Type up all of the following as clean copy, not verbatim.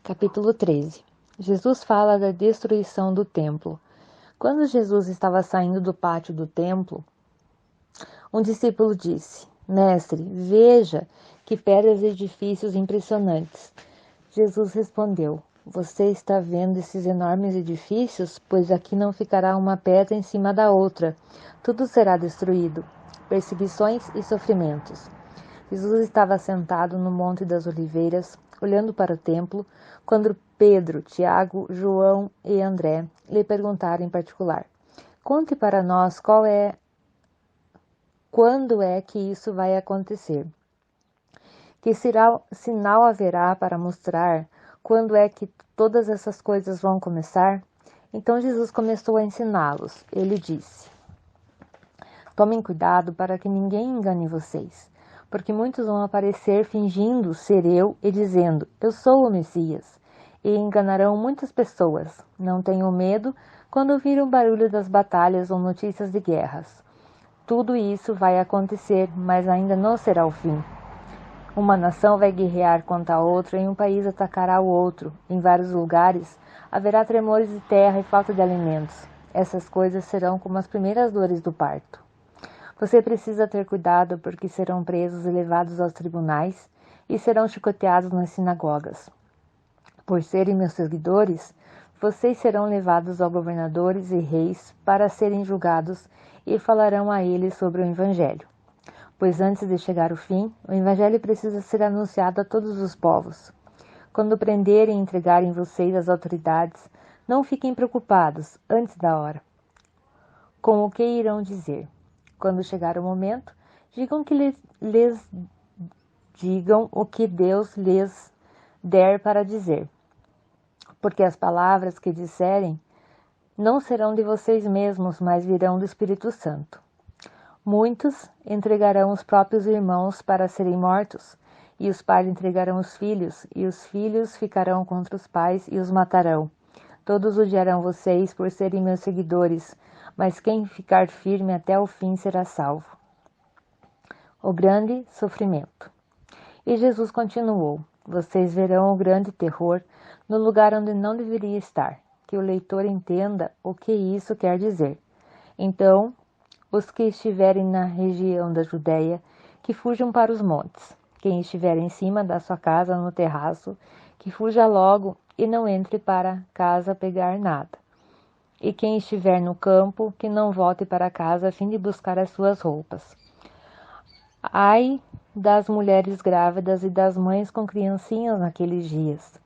Capítulo 13. Jesus fala da destruição do templo. Quando Jesus estava saindo do pátio do templo, um discípulo disse: Mestre, veja que pedras e edifícios impressionantes. Jesus respondeu: Você está vendo esses enormes edifícios? Pois aqui não ficará uma pedra em cima da outra. Tudo será destruído. Perseguições e sofrimentos. Jesus estava sentado no Monte das Oliveiras, olhando para o templo, quando Pedro, Tiago, João e André lhe perguntaram em particular: Conte para nós quando é que isso vai acontecer? Que sinal haverá para mostrar quando é que todas essas coisas vão começar? Então Jesus começou a ensiná-los. Ele disse: Tomem cuidado para que ninguém engane vocês, porque muitos vão aparecer fingindo ser eu e dizendo: Eu sou o Messias, e enganarão muitas pessoas. Não tenham medo quando ouvir o barulho das batalhas ou notícias de guerras. Tudo isso vai acontecer, mas ainda não será o fim. Uma nação vai guerrear contra a outra e um país atacará o outro. Em vários lugares haverá tremores de terra e falta de alimentos. Essas coisas serão como as primeiras dores do parto. Você precisa ter cuidado porque serão presos e levados aos tribunais e serão chicoteados nas sinagogas. Por serem meus seguidores, vocês serão levados aos governadores e reis para serem julgados e falarão a eles sobre o Evangelho. Pois antes de chegar o fim, o Evangelho precisa ser anunciado a todos os povos. Quando prenderem e entregarem vocês às autoridades, não fiquem preocupados antes da hora com o que irão dizer. Quando chegar o momento, digam o que Deus lhes der para dizer. Porque as palavras que disserem não serão de vocês mesmos, mas virão do Espírito Santo. Muitos entregarão os próprios irmãos para serem mortos, e os pais entregarão os filhos, e os filhos ficarão contra os pais e os matarão. Todos odiarão vocês por serem meus seguidores, mas quem ficar firme até o fim será salvo. O grande sofrimento. E Jesus continuou: Vocês verão o grande terror no lugar onde não deveria estar. Que o leitor entenda o que isso quer dizer. Então, os que estiverem na região da Judéia, que fujam para os montes. Quem estiver em cima da sua casa no terraço, que fuja logo e não entre para casa pegar nada. E quem estiver no campo, que não volte para casa a fim de buscar as suas roupas. Ai das mulheres grávidas e das mães com criancinhas naqueles dias.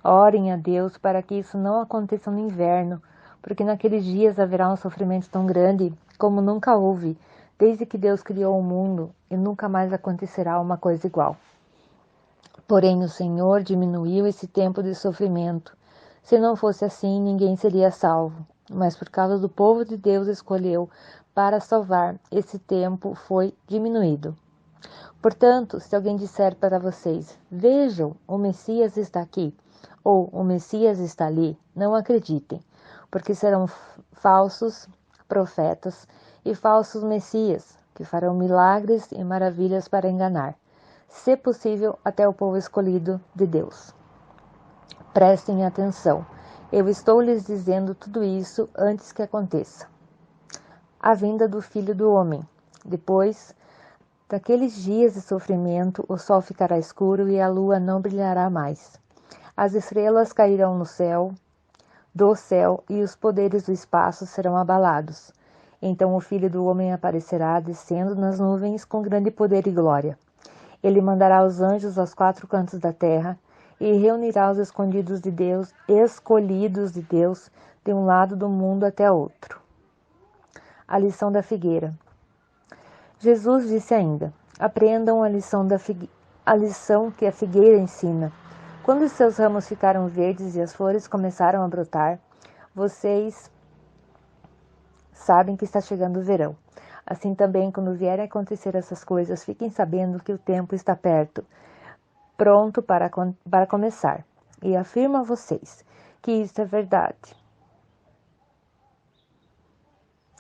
Orem a Deus para que isso não aconteça no inverno, porque naqueles dias haverá um sofrimento tão grande como nunca houve, desde que Deus criou o mundo, e nunca mais acontecerá uma coisa igual. Porém, o Senhor diminuiu esse tempo de sofrimento. Se não fosse assim, ninguém seria salvo. Mas por causa do povo de Deus escolheu para salvar, esse tempo foi diminuído. Portanto, se alguém disser para vocês: Vejam, o Messias está aqui, ou o Messias está ali, não acreditem, porque serão falsos profetas e falsos messias, que farão milagres e maravilhas para enganar, se possível, até o povo escolhido de Deus. Prestem atenção, eu estou lhes dizendo tudo isso antes que aconteça. A vinda do Filho do Homem. Depois daqueles dias de sofrimento, o sol ficará escuro e a lua não brilhará mais. As estrelas cairão do céu, e os poderes do espaço serão abalados. Então o Filho do Homem aparecerá descendo nas nuvens com grande poder e glória. Ele mandará os anjos aos 4 cantos da terra e reunirá os escolhidos de Deus, de um lado do mundo até outro. A lição da figueira. Jesus disse ainda: Aprendam a lição que a figueira ensina. Quando os seus ramos ficaram verdes e as flores começaram a brotar, vocês sabem que está chegando o verão. Assim também, quando vierem acontecer essas coisas, fiquem sabendo que o tempo está perto, pronto para começar. E afirmo a vocês que isso é verdade.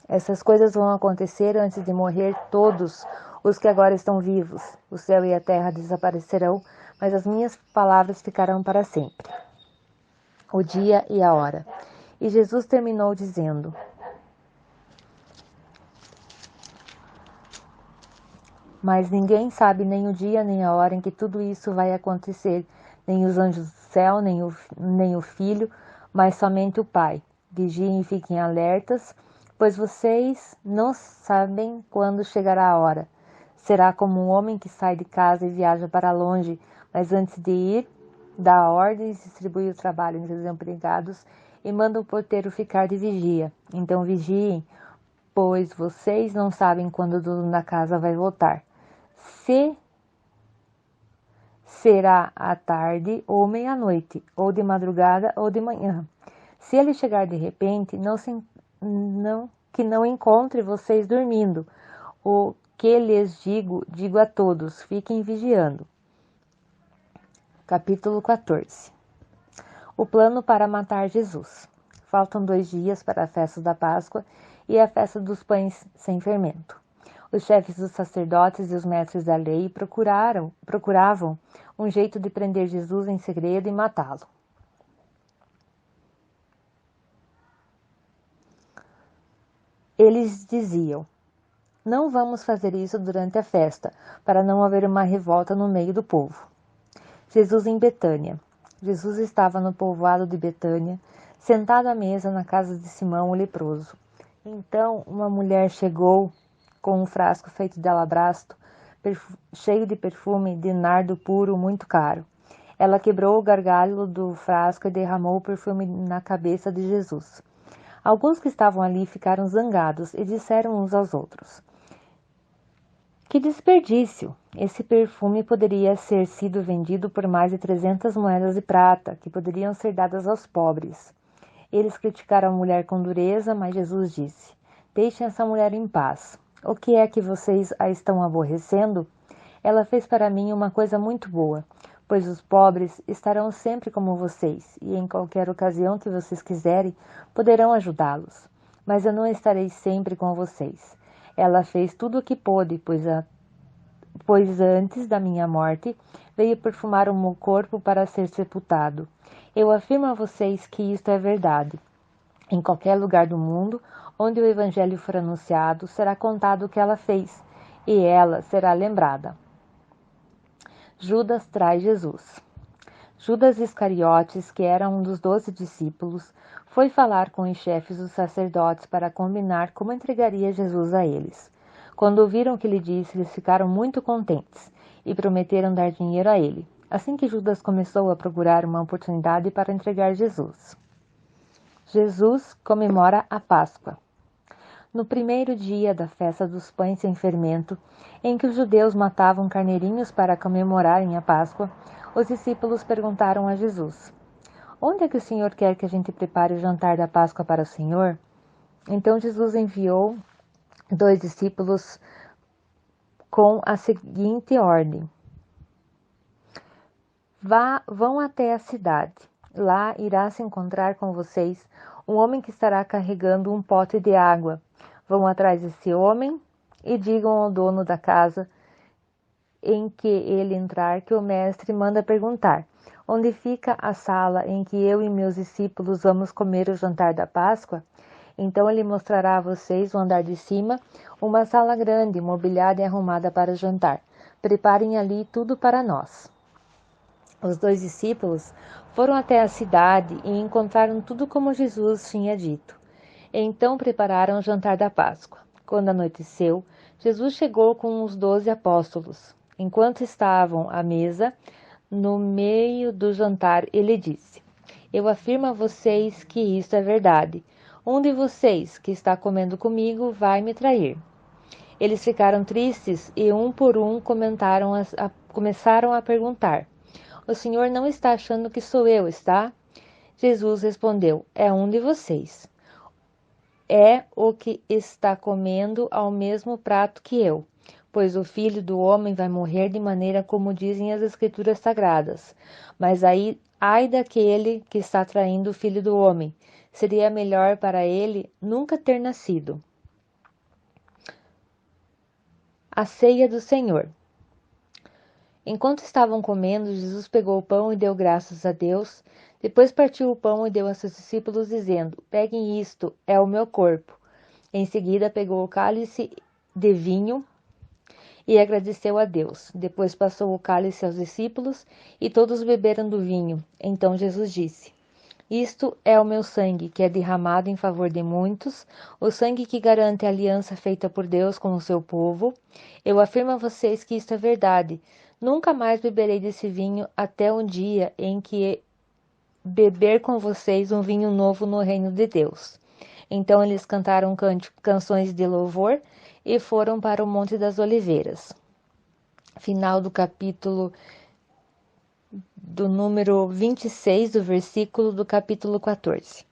Essas coisas vão acontecer antes de morrer todos os que agora estão vivos. O céu e a terra desaparecerão, mas as minhas palavras ficarão para sempre. o dia e a hora. E Jesus terminou dizendo: mas ninguém sabe nem o dia nem a hora em que tudo isso vai acontecer, nem os anjos do céu, nem o Filho, mas somente o Pai. Vigiem e fiquem alertas, pois vocês não sabem quando chegará a hora. Será como um homem que sai de casa e viaja para longe, mas antes de ir, dá ordens, distribui o trabalho entre os empregados e manda o porteiro ficar de vigia. Então vigiem, pois vocês não sabem quando o dono da casa vai voltar. Se será à tarde ou meia-noite, ou de madrugada ou de manhã. Se ele chegar de repente, que não encontre vocês dormindo. O que lhes digo a todos, fiquem vigiando. Capítulo 14. O plano para matar Jesus. Faltam 2 dias para a festa da Páscoa e a festa dos pães sem fermento. Os chefes dos sacerdotes e os mestres da lei procuravam um jeito de prender Jesus em segredo e matá-lo. Eles diziam: não vamos fazer isso durante a festa, para não haver uma revolta no meio do povo. Jesus em Betânia. Jesus estava no povoado de Betânia, sentado à mesa na casa de Simão o leproso. Então uma mulher chegou com um frasco feito de alabastro, cheio de perfume de nardo puro muito caro. Ela quebrou o gargalho do frasco e derramou o perfume na cabeça de Jesus. Alguns que estavam ali ficaram zangados e disseram uns aos outros: que desperdício! Esse perfume poderia ter sido vendido por mais de 300 moedas de prata, que poderiam ser dadas aos pobres. Eles criticaram a mulher com dureza, mas Jesus disse: deixem essa mulher em paz. O que é que vocês a estão aborrecendo? Ela fez para mim uma coisa muito boa, pois os pobres estarão sempre como vocês, e em qualquer ocasião que vocês quiserem, poderão ajudá-los. Mas eu não estarei sempre com vocês. Ela fez tudo o que pôde, pois antes da minha morte, veio perfumar o meu corpo para ser sepultado. Eu afirmo a vocês que isto é verdade. Em qualquer lugar do mundo, onde o Evangelho for anunciado, será contado o que ela fez, e ela será lembrada. Judas traz Jesus. Judas Iscariotes, que era um dos 12 discípulos, foi falar com os chefes dos sacerdotes para combinar como entregaria Jesus a eles. Quando ouviram o que ele disse, eles ficaram muito contentes e prometeram dar dinheiro a ele. Assim que Judas começou a procurar uma oportunidade para entregar Jesus. Jesus comemora a Páscoa. No primeiro dia da festa dos pães sem fermento, em que os judeus matavam carneirinhos para comemorarem a Páscoa, os discípulos perguntaram a Jesus: onde é que o Senhor quer que a gente prepare o jantar da Páscoa para o Senhor? Então Jesus enviou 2 discípulos com a seguinte ordem: vão até a cidade. Lá irá se encontrar com vocês um homem que estará carregando um pote de água. Vão atrás desse homem e digam ao dono da casa em que ele entrar que o mestre manda perguntar: onde fica a sala em que eu e meus discípulos vamos comer o jantar da Páscoa? Então ele mostrará a vocês no andar de cima uma sala grande, mobiliada e arrumada para o jantar. Preparem ali tudo para nós. Os 2 discípulos foram até a cidade e encontraram tudo como Jesus tinha dito. Então prepararam o jantar da Páscoa. Quando anoiteceu, Jesus chegou com os 12 apóstolos. Enquanto estavam à mesa, no meio do jantar, ele disse: eu afirmo a vocês que isto é verdade. Um de vocês que está comendo comigo vai me trair. Eles ficaram tristes e um por um começaram a perguntar: o Senhor não está achando que sou eu, está? Jesus respondeu: é um de vocês. É o que está comendo ao mesmo prato que eu, pois o Filho do Homem vai morrer de maneira como dizem as Escrituras Sagradas. Mas ai daquele que está traindo o Filho do Homem. Seria melhor para ele nunca ter nascido. A ceia do Senhor. Enquanto estavam comendo, Jesus pegou o pão e deu graças a Deus. Depois partiu o pão e deu a seus discípulos, dizendo: Peguem isto, é o meu corpo. Em seguida, pegou o cálice de vinho e agradeceu a Deus. Depois passou o cálice aos discípulos e todos beberam do vinho. Então Jesus disse: Isto é o meu sangue, que é derramado em favor de muitos, o sangue que garante a aliança feita por Deus com o seu povo. Eu afirmo a vocês que isto é verdade. Nunca mais beberei desse vinho até um dia em que beber com vocês um vinho novo no reino de Deus. Então eles cantaram canções de louvor e foram para o Monte das Oliveiras. Final do capítulo do número 26 do versículo do capítulo 14.